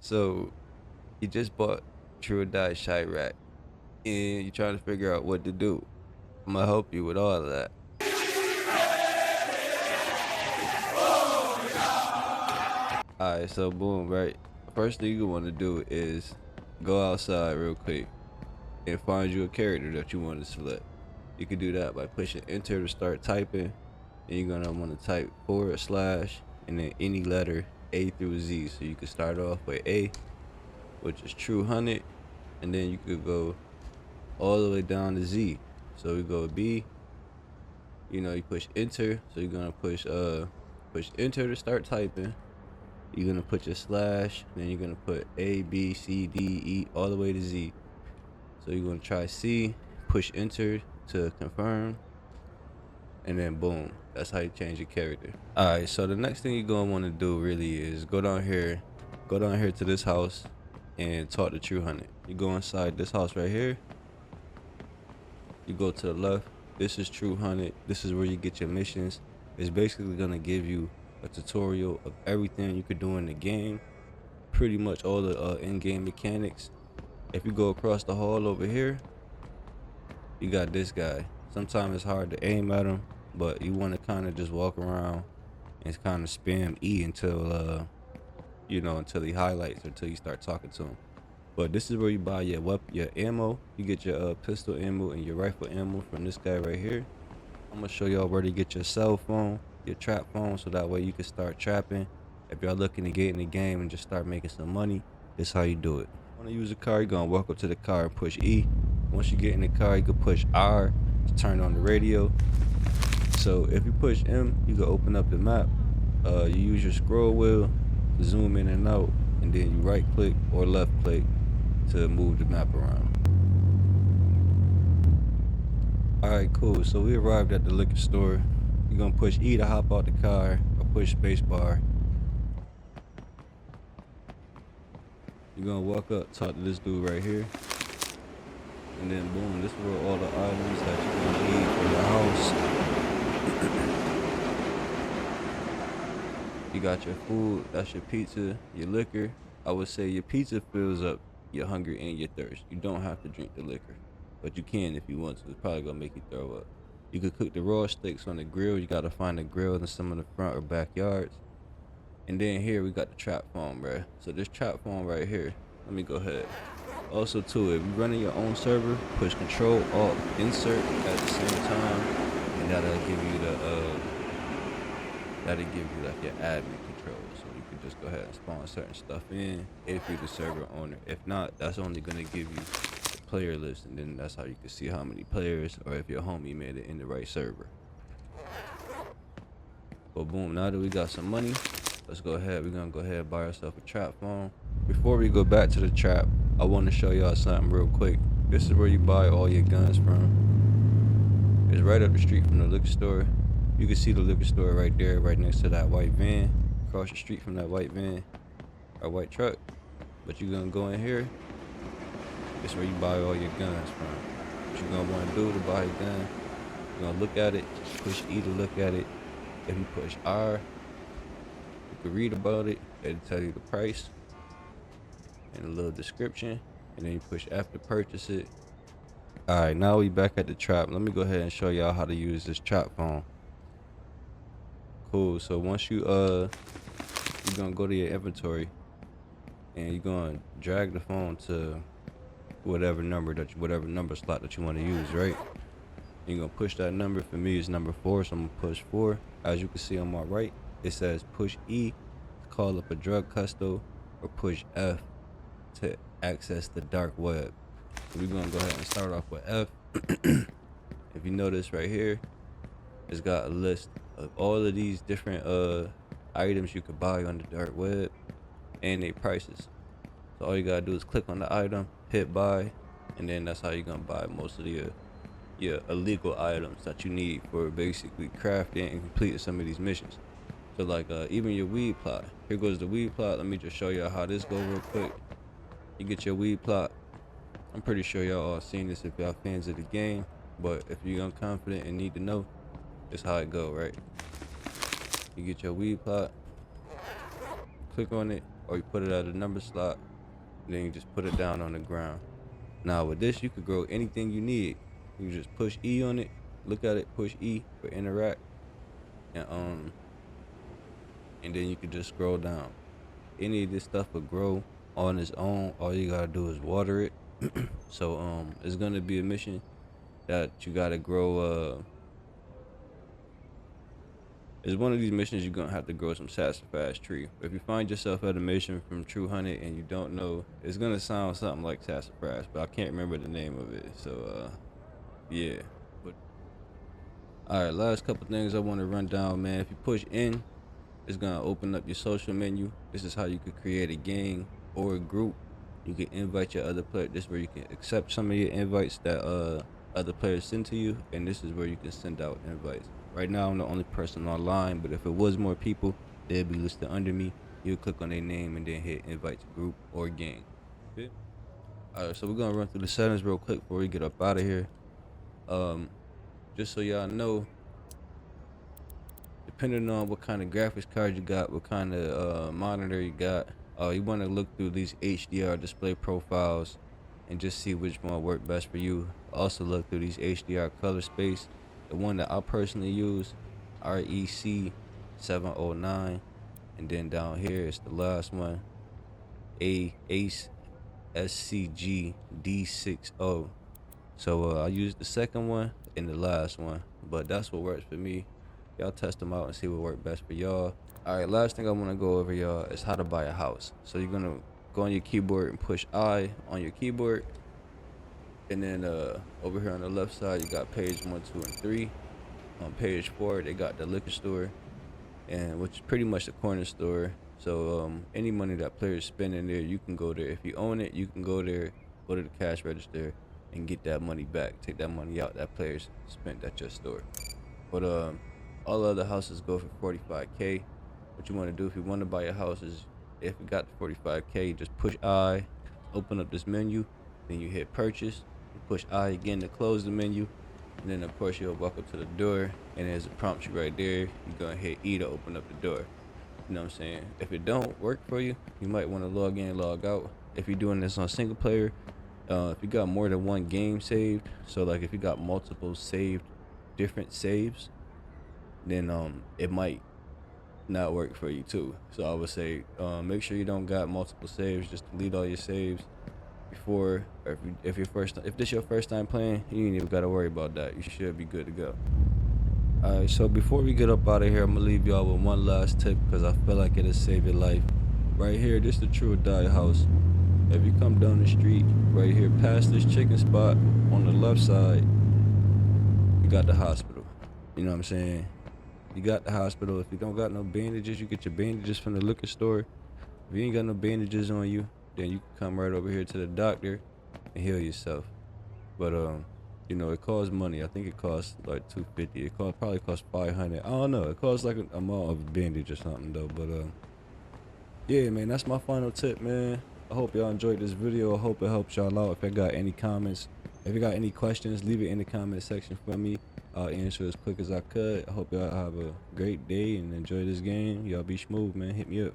So you just bought True or Die Chiraq and you're trying to figure out what to do. I'm gonna help you with all of that. Alright, so boom, right? First thing you want to do is go outside real quick and find you a character that you want to select. You can do that by pushing enter to start typing. And you're gonna want to type / and then any letter A through Z. So you can start off with A, which is True Hunted, and then you could go all the way down to Z. So we go B, you push enter. So you're gonna push enter to start typing. You're gonna put your slash, then you're gonna put A, B, C, D, E, all the way to Z. So you're gonna try C, push enter to confirm, and then boom, that's how you change your character. All right, so the next thing you're gonna want to do really is go down here to this house and talk to True Hunted. You go inside this house right here, you go to the left. This is True Hunted. This is where you get your missions. It's basically gonna give you a tutorial of everything you could do in the game, pretty much all the in-game mechanics. If you go across the hall over here, you got this guy. Sometimes it's hard to aim at him, but you want to kind of just walk around and kind of spam E until until he highlights or until you start talking to him. But this is where you buy your weapon, your ammo. You get your pistol ammo and your rifle ammo from this guy right here. I'm gonna show y'all where to get your cell phone, your trap phone, so that way you can start trapping. If y'all looking to get in the game and just start making some money, this is how you do it. Want to use a car, you're gonna walk up to the car and push E. Once you get in the car, you can push R to turn on the radio. So if you push M, you can open up the map. You use your scroll wheel to zoom in and out, and then you right click or left click to move the map around. Alright, cool. So we arrived at the liquor store. You're gonna push E to hop out the car, or push spacebar. You're gonna walk up, talk to this dude right here. And then boom, this is where all the items that you're gonna need for your house. You got your food, that's your pizza, your liquor. I would say your pizza fills up your hunger and your thirst. You don't have to drink the liquor, but you can if you want to. It's probably gonna make you throw up. You could cook the raw steaks on the grill. You gotta find a grill in some of the front or backyards. And then here we got the trap phone, bruh. So this trap phone right here, let me go ahead. Also too, if you're running your own server, push Control Alt Insert at the same time, and that'll give you like your admin control. So you can just go ahead and spawn certain stuff in if you're the server owner. If not, that's only gonna give you the player list, and then that's how you can see how many players or if your homie made it in the right server. But boom, now that we got some money, let's go ahead. We're gonna go ahead and buy ourselves a trap phone. Before we go back to the trap, I want to show y'all something real quick. This is where you buy all your guns from. It's right up the street from the liquor store. You can see the liquor store right there, right next to that white van. Across the street from that white van, or white truck. But you're gonna go in here. This is where you buy all your guns from. What you're gonna want to do to buy a gun, you're gonna look at it, push E to look at it. If you push R, you can read about it. It'll tell you the price and a little description, and then you push F to purchase it. All right, now we back at the trap. Let me go ahead and show y'all how to use this trap phone. Cool. So once you're gonna go to your inventory, and you're gonna drag the phone to whatever number slot that you want to use, right? You're gonna push that number. For me, it's number 4, so I'm gonna push 4. As you can see on my right, it says push E to call up a drug custo, or push F to access the dark web. So we're gonna go ahead and start off with F. If you notice right here, it's got a list of all of these different items you could buy on the dark web and their prices. So all you gotta do is click on the item, hit buy, and then that's how you're gonna buy most of your illegal items that you need for basically crafting and completing some of these missions. So like even your weed plot. Here goes the weed plot. Let me just show y'all how this goes real quick. You get your weed plot. I'm pretty sure y'all all seen this if y'all fans of the game, but if you're unconfident and need to know, this how it go, right? You get your weed plot, click on it, or you put it at a number slot, and then you just put it down on the ground. Now with this, you could grow anything you need. You just push E on it, look at it, push E for interact, and and then you could just scroll down. Any of this stuff will grow on its own. All you gotta do is water it. So it's gonna be a mission that you gotta grow. It's one of these missions you're gonna have to grow some sassafras tree. If you find yourself at a mission from True Hunted and you don't know, it's gonna sound something like sassafras, but I can't remember the name of it. So yeah. But all right, last couple things I want to run down, man. If you push in, it's gonna open up your social menu. This is how you could create a gang or a group. You can invite your other player. This is where you can accept some of your invites that other players send to you, and this is where you can send out invites. Right now I'm the only person online, but if it was more people, they'd be listed under me. You click on their name and then hit invite to group or gang. Okay. All right, so we're gonna run through the settings real quick before we get up out of here. Just so y'all know, depending on what kind of graphics card you got, what kind of monitor you got, you want to look through these HDR display profiles and just see which one work best for you. Also look through these HDR color space. The one that I personally use, REC 709, and then down here is the last one, ACE SCG D60. So I used the second one and the last one, but that's what works for me. Y'all test them out and see what works best for y'all. All right, last thing I want to go over, y'all, is how to buy a house. So you're gonna go on your keyboard and push I on your keyboard, and then over here on the left side you got page 1, 2, and 3. On page 4 they got the liquor store, and which is pretty much the corner store. So any money that players spend in there, you can go there. If you own it, you can go there, go to the cash register, and get that money back. Take that money out that players spent at your store. But all other houses go for 45K. What you want to do if you want to buy a house is, if you got the 45K, just push I, open up this menu, then you hit purchase, you push I again to close the menu, and then of course you'll walk up to the door, and as it prompts you right there, you're gonna hit E to open up the door. You know what I'm saying? If it don't work for you, you might want to log in, log out. If you're doing this on single player, if you got more than one game saved, so like if you got multiple different saves, then it might not work for you too. So I would say make sure you don't got multiple saves. Just delete all your saves before, or if this your first time playing, you ain't even gotta worry about that. You should be good to go. Alright, so before we get up out of here, I'm gonna leave y'all with one last tip because I feel like it'll save your life. Right here, this is the True or Die house. If you come down the street right here past this chicken spot on the left side, you got the hospital. You know what I'm saying? You got the hospital. If you don't got no bandages, you get your bandages from the liquor store. If you ain't got no bandages on you, then you can come right over here to the doctor and heal yourself. But you know, it costs money. I think it costs like $250. It probably costs $500. I don't know. It costs like an amount of bandage or something though. But yeah, man, that's my final tip, man. I hope y'all enjoyed this video. I hope it helps y'all out. If you got any comments, if you got any questions, leave it in the comment section for me. I'll answer as quick as I could. I hope y'all have a great day and enjoy this game. Y'all be smooth, man. Hit me up.